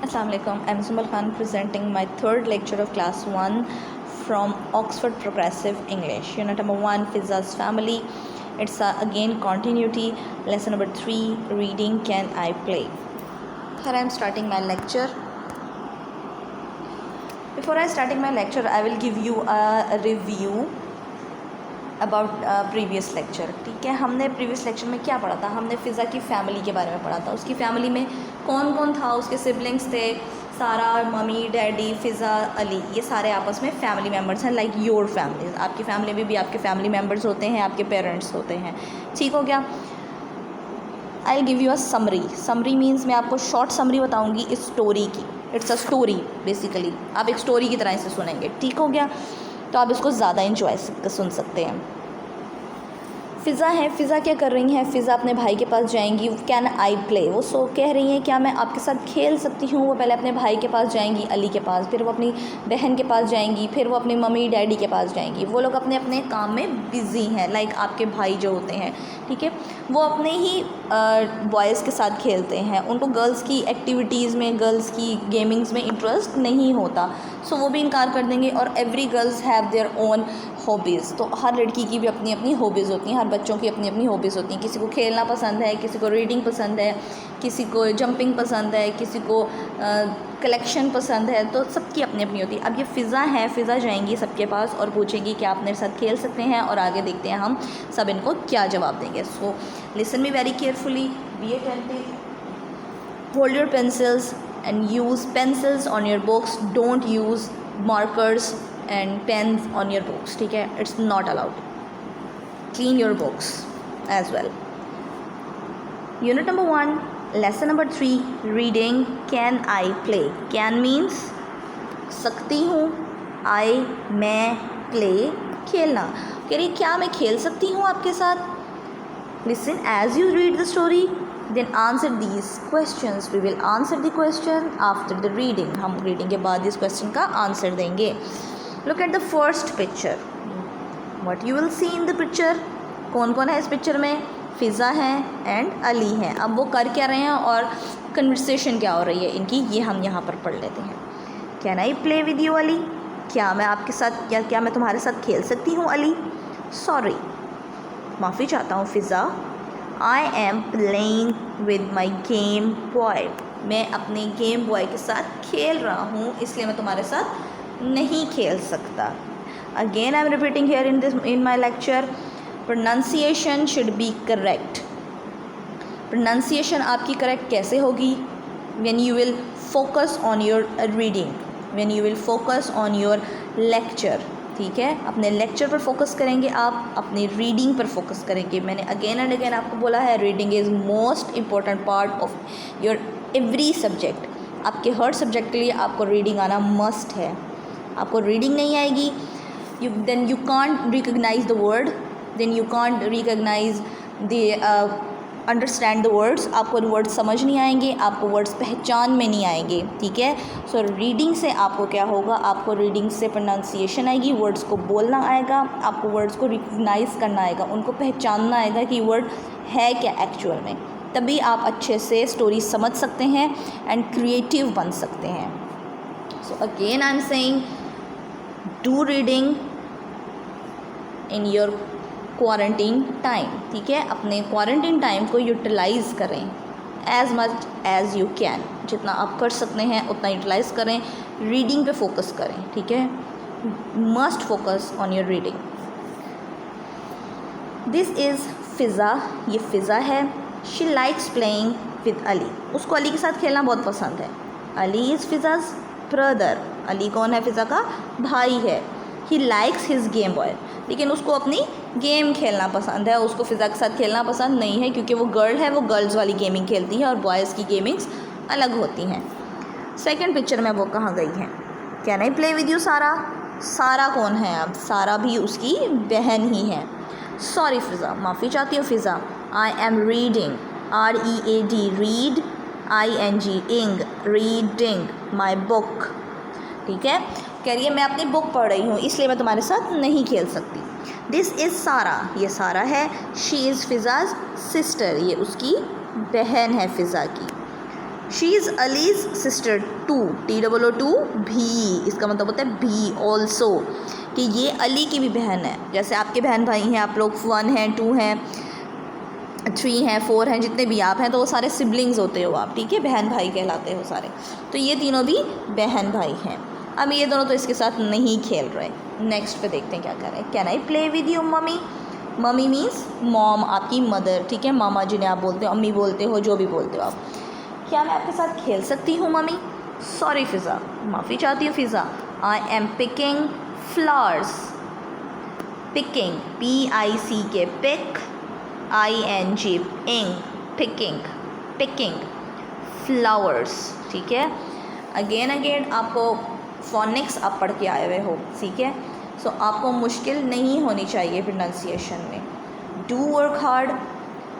Assalamualaikum. I'm Sumal Khan presenting my third lecture of class 1 from Oxford Progressive English. Unit number 1, Fizza's Family. It's again continuity. Lesson number 3, Reading Can I Play. Here I'm starting my lecture. Before I starting my lecture, I will give you a review about previous lecture. ठीक है, हमने previous lecture में क्या पढ़ा था? हमने फ़िज़ा की family के बारे में पढ़ा था. उसकी फ़ैमिली में कौन कौन था? उसके सिबलिंग्स थे, सारा, मम्मी, डैडी, फ़िज़ा, अली. ये सारे आपस में फैमिली मेम्बर्स हैं, लाइक योर फैमिली. आपकी फैमिली में भी आपके फैमिली मेम्बर्स होते हैं, आपके पेरेंट्स होते हैं. ठीक हो गया? I will give you a summary. Summary means मैं आपको शॉर्ट समरी बताऊँगी इस स्टोरी की. It's a story basically. आप एक स्टोरी की तरह इसे सुनेंगे. ठीक हो गया? तो आप इसको ज़्यादा इंजॉय सुन सकते हैं. फ़िज़ा है. फ़िज़ा क्या कर रही हैं? फ़िज़ा अपने भाई के पास जाएंगी. कैन आई प्ले, वो कह रही हैं क्या मैं आपके साथ खेल सकती हूँ. वो पहले अपने भाई के पास जाएंगी, अली के पास, फिर वो अपनी बहन के पास जाएंगी, फिर वो अपनी मम्मी डैडी के पास जाएंगी. वो लोग अपने अपने काम में बिज़ी हैं, लाइक आपके भाई जो होते हैं. ठीक है, वो अपने ही बॉयज़ के साथ खेलते हैं. उनको गर्ल्स की एक्टिविटीज़ में, गर्ल्स की गेमिंग्स में इंटरेस्ट नहीं होता. सो वो भी इनकार कर देंगे. और every girls have their own hobbies. तो हर लड़की की भी अपनी अपनी हॉबीज़ होती हैं, हर बच्चों की अपनी अपनी हॉबीज़ होती हैं. किसी को खेलना पसंद है, किसी को रीडिंग पसंद है, किसी को जंपिंग पसंद है, किसी को कलेक्शन पसंद है. तो सबकी अपनी अपनी होती है. अब ये फ़िज़ा है. फ़िज़ा जाएंगी सबके पास और पूछेंगी कि आप मेरे साथ खेल सकते हैं. और आगे देखते हैं हम सब इनको क्या जवाब देंगे. So listen me very carefully, be attentive, hold your pencils and use pencils on your books. Don't use markers and pens on your books. ठीक है, it's not allowed. Clean your books as well. Unit number 1, lesson number 3, reading can I play. Can means सकती हूँ, I मैं, play खेलना. कह रही क्या मैं खेल सकती हूँ आपके साथ. Listen as you read the story. Then answer these questions. We will answer the question after the reading. हम reading के बाद इस question का answer देंगे. Look at the first picture. What you will see in the picture? कौन कौन है इस पिक्चर में? फ़िज़ा हैं एंड अली हैं. अब वो कर क्या रहे हैं और कन्वर्सेशन क्या हो रही है इनकी, ये हम यहाँ पर पढ़ लेते हैं. Can I play with you Ali? क्या मैं आपके साथ, क्या मैं तुम्हारे साथ खेल सकती हूँ अली? Sorry, माफ़ी चाहता हूँ फ़िज़ा. I am playing with my Game Boy. मैं अपने गेम बॉय के साथ खेल रहा हूँ, इसलिए मैं तुम्हारे साथ नहीं खेल सकता. Again I am repeating here in my lecture. Pronunciation should be correct. Pronunciation आपकी correct कैसे होगी? When you will focus on your reading. When you will focus on your lecture. ठीक है, अपने लेक्चर पर फोकस करेंगे आप, अपनी रीडिंग पर फोकस करेंगे. मैंने अगेन एंड अगेन आपको बोला है, reading is most important part of your every subject. आपके हर सब्जेक्ट के लिए आपको रीडिंग आना मस्ट है. आपको रीडिंग नहीं आएगी, then you can't recognise the word, then you can't recognise the understand the words. आपको वर्ड्स समझ नहीं आएंगे, आपको वर्ड्स पहचान में नहीं आएंगे. ठीक है, सो रीडिंग से आपको क्या होगा, आपको रीडिंग से प्रोनाउंसिएशन आएगी, वर्ड्स को बोलना आएगा, आपको वर्ड्स को रिकग्नाइज करना आएगा, उनको पहचानना आएगा कि वर्ड है क्या एक्चुअल में. तभी आप अच्छे से स्टोरी समझ सकते हैं एंड क्रिएटिव बन सकते हैं. So again I am saying, do reading in your quarantine time. ठीक है, अपने क्वारंटीन टाइम को यूटिलाइज़ करें as much as you can. जितना आप कर सकते हैं उतना यूटिलाइज़ करें. रीडिंग पे फोकस करें. ठीक है, must focus on your reading. This is Fiza. ये फ़िज़ा है. She likes playing with Ali. उसको अली के साथ खेलना बहुत पसंद है. Ali is Fiza's brother. अली कौन है? फ़िज़ा का भाई है. He likes his game boy. लेकिन उसको अपनी गेम खेलना पसंद है, उसको फ़िज़ा के साथ खेलना पसंद नहीं है, क्योंकि वो गर्ल है, वो गर्ल्स वाली गेमिंग खेलती है और बॉयज़ की गेमिंग्स अलग होती हैं. सेकंड पिक्चर में वो कहाँ गई हैं? Can I play with you सारा. सारा कौन है? अब सारा भी उसकी बहन ही है. सॉरी फ़िज़ा, माफ़ी चाहती हूँ Fiza. I am reading, READ, read, ING, ing, reading my book. ठीक है, कह रही है मैं अपनी बुक पढ़ रही हूँ, इसलिए मैं तुम्हारे साथ नहीं खेल सकती. दिस इज़ सारा. ये सारा है. She is Fiza's sister. ये उसकी बहन है फ़िज़ा की. She is Ali's sister too, TOO भी, इसका मतलब होता है भी ऑल्सो, कि ये अली की भी बहन है। जैसे आपके बहन भाई हैं, आप लोग 1 हैं, 2 हैं, 3 हैं, 4 हैं, जितने भी आप हैं तो वो सारे सिबलिंग्स होते हो आप, ठीक है, बहन भाई कहलाते हो सारे। तो ये तीनों भी बहन भाई हैं। अब ये दोनों तो इसके साथ नहीं खेल रहे। नेक्स्ट पे देखते हैं क्या कर रहे हैं। Can I play with you mummy? Mummy means mom, आपकी मदर, ठीक है, मामा जिन्हें आप बोलते हो, अम्मी बोलते हो, जो भी बोलते हो आप। क्या मैं आपके साथ खेल सकती हूँ मम्मी? सॉरी फ़िज़ा, माफ़ी चाहती हूँ Fiza. I am picking flowers. Picking, PICK, pick, ING, ing, picking, picking flowers, ठीक है। अगेन आपको फोनिक्स आप पढ़ के आए हुए हो, ठीक है, सो आपको मुश्किल नहीं होनी चाहिए प्रोनाउंसिएशन में। डू वर्क हार्ड,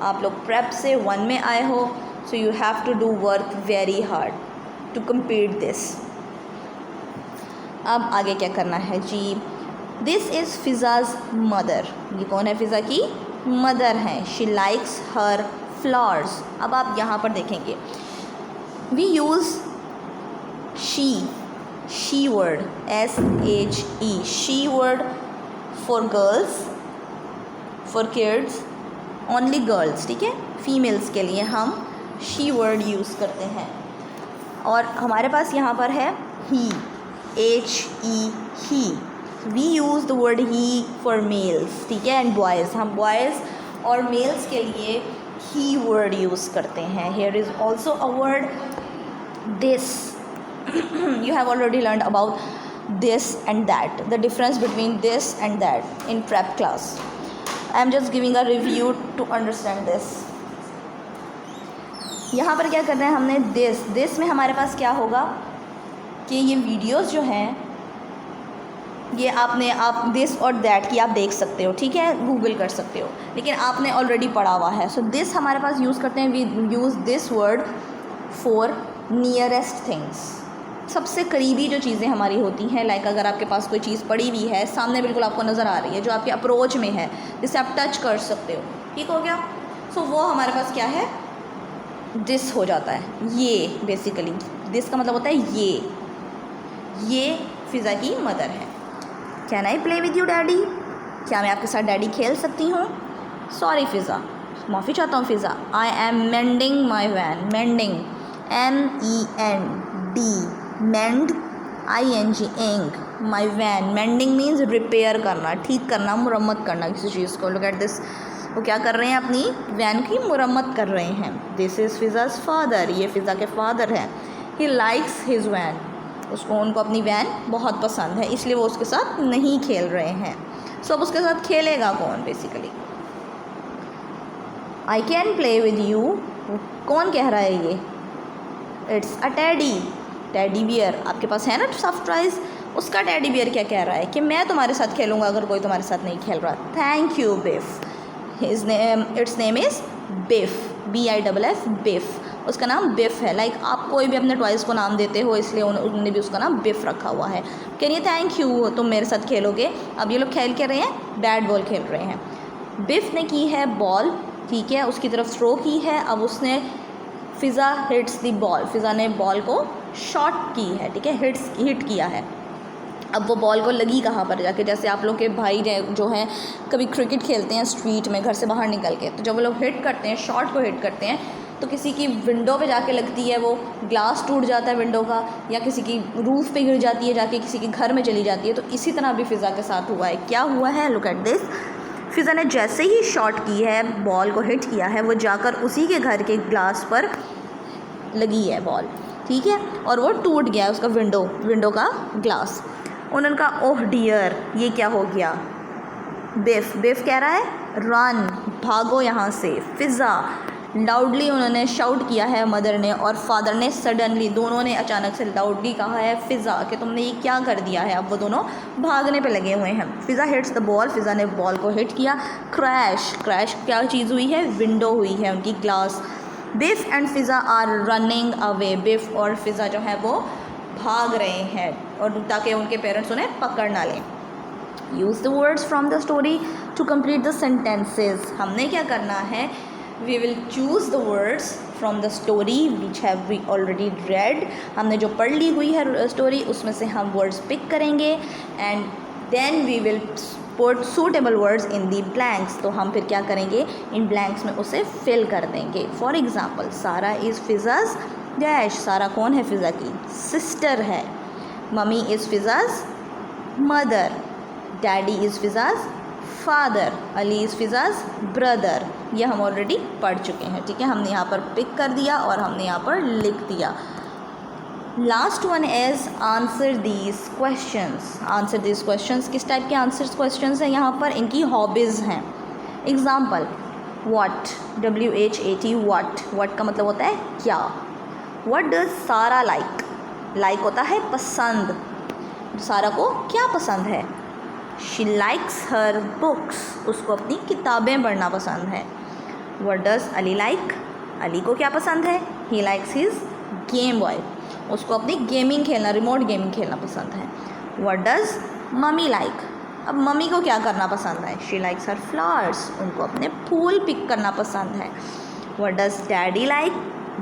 आप लोग प्रेप से 1 में आए हो, so you have to do work very hard to complete this. अब आगे क्या करना है जी। दिस इज़ फ़िज़ाज़ मदर, ये कौन है? फ़िज़ा की मदर हैं। She likes her flowers. अब आप यहाँ पर देखेंगे we use she word, SHE, she word for girls, for kids, only girls, ठीक है, फीमेल्स के लिए हम शी वर्ड यूज़ करते हैं। और हमारे पास यहाँ पर है he, HE, he. We use the word he for males, ठीक है, एंड बॉयज़, हम बॉयज़ और मेल्स के लिए ही वर्ड यूज़ करते हैं। Here is also a word this. You have already learned about this and that, the difference between this and that in prep class. I am just giving a review to understand this. यहाँ पर क्या करना है हमने? This में हमारे पास क्या होगा कि ये वीडियोस जो हैं ये आप दिस और दैट की आप देख सकते हो, ठीक है, गूगल कर सकते हो, लेकिन आपने ऑलरेडी पढ़ा हुआ है। सो दिस हमारे पास यूज़ करते हैं, we use this word for nearest things, सबसे करीबी जो चीज़ें हमारी होती हैं। लाइक अगर आपके पास कोई चीज़ पड़ी हुई है, सामने बिल्कुल आपको नज़र आ रही है, जो आपके अप्रोच में है, जिसे आप टच कर सकते हो, ठीक हो गया। सो वो हमारे पास क्या है? दिस हो जाता है। ये बेसिकली दिस का मतलब होता है ये फ़िज़ा की मदर है। Can I play with you daddy? क्या मैं आपके साथ डैडी खेल सकती हूँ? सॉरी फ़िज़ा, माफ़ी चाहता हूँ Fiza. I am mending my van, mending, MEND, mend, ING, ing, my van. Mending means repair करना, ठीक करना, मुरम्मत करना किसी चीज़ को। लुक एट दिस, वो क्या कर रहे हैं? अपनी वैन की मुरम्मत कर रहे हैं। दिस इज़ फ़िज़ाज़ फादर, ये फ़िज़ा के फादर हैं। ही लाइक्स हिज वैन, उनको अपनी वैन बहुत पसंद है, इसलिए वो उसके साथ नहीं खेल रहे हैं। सो अब उसके साथ खेलेगा कौन basically? I can play with you, कौन कह रहा है ये? It's a teddy bear. आपके पास है ना सॉफ्ट टॉयज़, उसका टेडी बियर क्या कह रहा है कि मैं तुम्हारे साथ खेलूँगा अगर कोई तुम्हारे साथ नहीं खेल रहा। Thank you beef. It's name is beef, BIFF, बिफ। उसका नाम बिफ है। लाइक आप कोई भी अपने टॉयज़ को नाम देते हो, इसलिए उन्होंने भी उसका नाम बिफ रखा हुआ है। कहिए थैंक यू, तुम मेरे साथ खेलोगे। अब ये लोग खेल के रहे हैं, बैट बॉल खेल रहे हैं। बिफ ने की है बॉल, ठीक है, उसकी तरफ थ्रो की है। अब उसने फ़िज़ा हिट्स द बॉल, फ़िज़ा ने बॉल को शॉट की है, ठीक है, हिट किया है। अब वो बॉल को लगी कहाँ पर जाके? जैसे आप लोग के भाई जो हैं कभी क्रिकेट खेलते हैं स्ट्रीट में घर से बाहर निकल के, तो जब वो लोग हिट करते हैं, शॉट को हिट करते हैं, तो किसी की विंडो पे जाके लगती है, वो ग्लास टूट जाता है विंडो का, या किसी की रूफ़ पे गिर जाती है, जाके किसी के घर में चली जाती है। तो इसी तरह भी फ़िज़ा के साथ हुआ है। क्या हुआ है? Look at this. फ़िज़ा ने जैसे ही शॉट की है, बॉल को हिट किया है, वो जाकर उसी के घर के ग्लास पर लगी है बॉल, ठीक है, और वो टूट गया उसका विंडो का ग्लास। उन्होंने कहा ओह डियर, ये क्या हो गया? बिफ कह रहा है रन, भागो यहाँ से। फ़िज़ा लाउडली उन्होंने शाउट किया है मदर ने, और फादर ने सडनली, दोनों ने अचानक से लाउडली कहा है फ़िज़ा कि तुमने ये क्या कर दिया है। अब वो दोनों भागने पे लगे हुए हैं। फ़िज़ा हिट्स द बॉल, फ़िज़ा ने बॉल को हिट किया। क्रैश क्या चीज़ हुई है? विंडो हुई है, उनकी glass. Biff and Fiza are running away, Biff और फ़िज़ा जो है वो भाग रहे हैं, और ताकि उनके पेरेंट्स उन्हें पकड़ ना लें। Use the words from the story to complete the sentences. हमने क्या करना है? We will choose the words from the story which have we already read, हमने जो पढ़ ली हुई है स्टोरी उसमें से हम वर्ड्स पिक करेंगे and then we will put suitable words in the blanks. तो हम फिर क्या करेंगे, इन ब्लैंक्स में उसे फिल कर देंगे। For example, Sara is Fiza's dash. Sara कौन है, फ़िज़ा की सिस्टर है। Mummy is Fiza's mother, daddy is Fiza's father, Ali is Fiza's brother. ये हम ऑलरेडी पढ़ चुके हैं, ठीक है। हमने यहाँ पर पिक कर दिया और हमने यहाँ पर लिख दिया। Last one is answer these questions. Answer these questions किस टाइप के आंसर क्वेश्चंस हैं यहाँ पर, इनकी हॉबीज़ हैं। एग्ज़ाम्पल, व्हाट, WHAT, व्हाट का मतलब होता है क्या। व्हाट डज सारा लाइक, लाइक होता है पसंद, सारा को क्या पसंद है। शी लाइक्स हर बुक्स, उसको अपनी किताबें पढ़ना पसंद है। What does Ali like, Ali को क्या पसंद है। He likes his game boy, उसको अपनी गेमिंग खेलना, रिमोट गेमिंग खेलना पसंद है। व्हाट डज मम्मी लाइक, अब मम्मी को क्या करना पसंद है। शी लाइक्स हर फ्लावर्स, उनको अपने फूल पिक करना पसंद है। What does daddy like,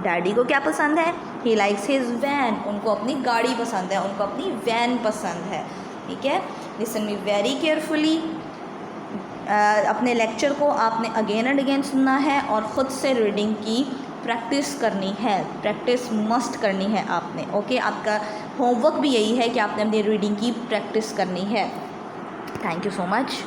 daddy को क्या पसंद है। ही लाइक्स हिज वैन, उनको अपनी गाड़ी पसंद है, उनको अपनी वैन पसंद है, ठीक है। Listen me very carefully. अपने लेक्चर को आपने अगेन एंड अगेन सुनना है और ख़ुद से रीडिंग की प्रैक्टिस करनी है, प्रैक्टिस मस्ट करनी है आपने, ओके। आपका होमवर्क भी यही है कि आपने अपनी रीडिंग की प्रैक्टिस करनी है। Thank you so much.